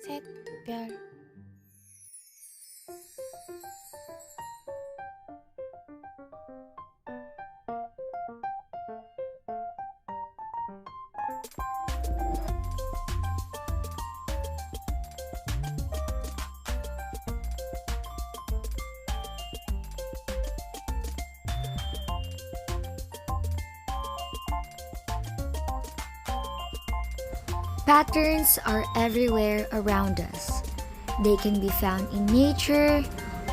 샛별. Patterns are everywhere around us. They can be found in nature,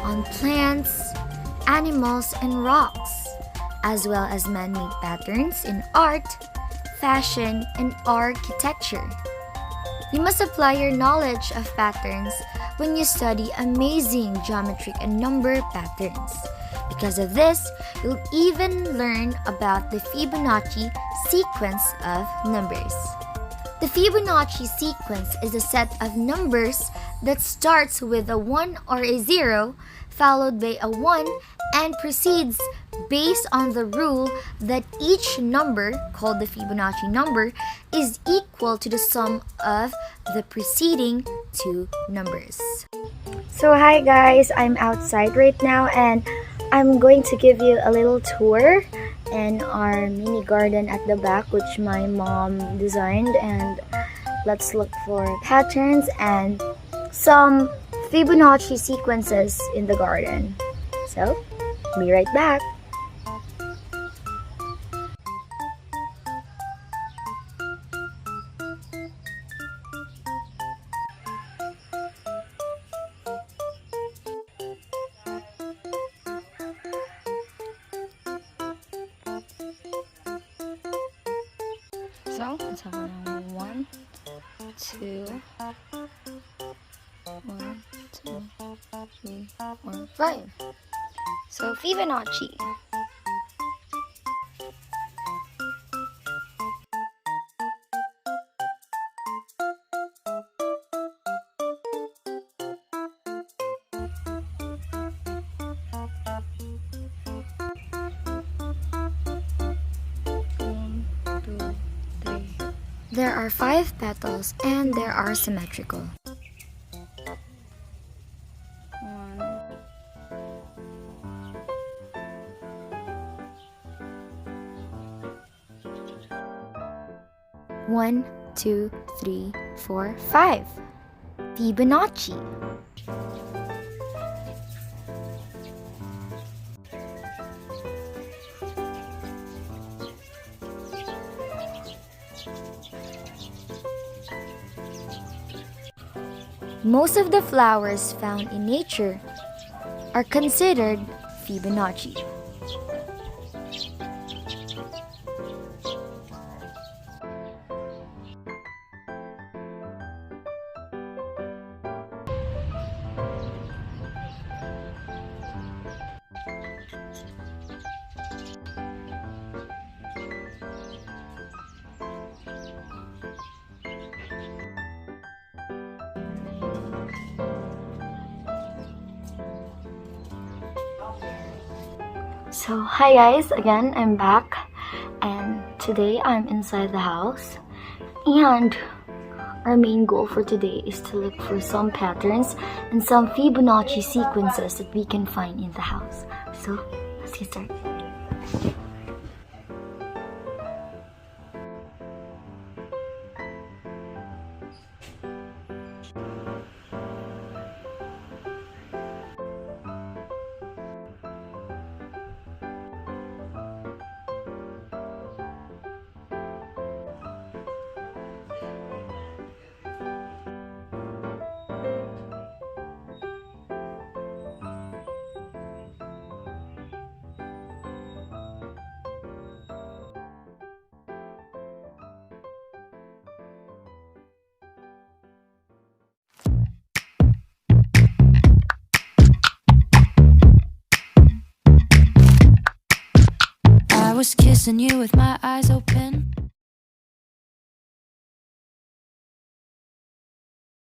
on plants, animals, and rocks, as well as man-made patterns in art, fashion, and architecture. You must apply your knowledge of patterns when you study amazing geometric and number patterns. Because of this, you'll even learn about the Fibonacci sequence of numbers. The Fibonacci sequence is a set of numbers that starts with a 1 or a 0, followed by a 1, and proceeds based on the rule that each number, called the Fibonacci number, is equal to the sum of the preceding two numbers. So hi guys, I'm outside right now and I'm going to give you a little tour in our mini garden at the back, which my mom designed, and let's look for patterns and some Fibonacci sequences in the garden. So, be right back. So, let's have 1, 2, 1, 2, 3, 4, 5. So, Fibonacci. There are 5 petals and they are symmetrical. 1, 2, 3, 4, 5. Fibonacci. Most of the flowers found in nature are considered Fibonacci. So hi guys, again I'm back, and today I'm inside the house, and our main goal for today is to look for some patterns and some Fibonacci sequences that we can find in the house. So let's get started. I was kissing you with my eyes open.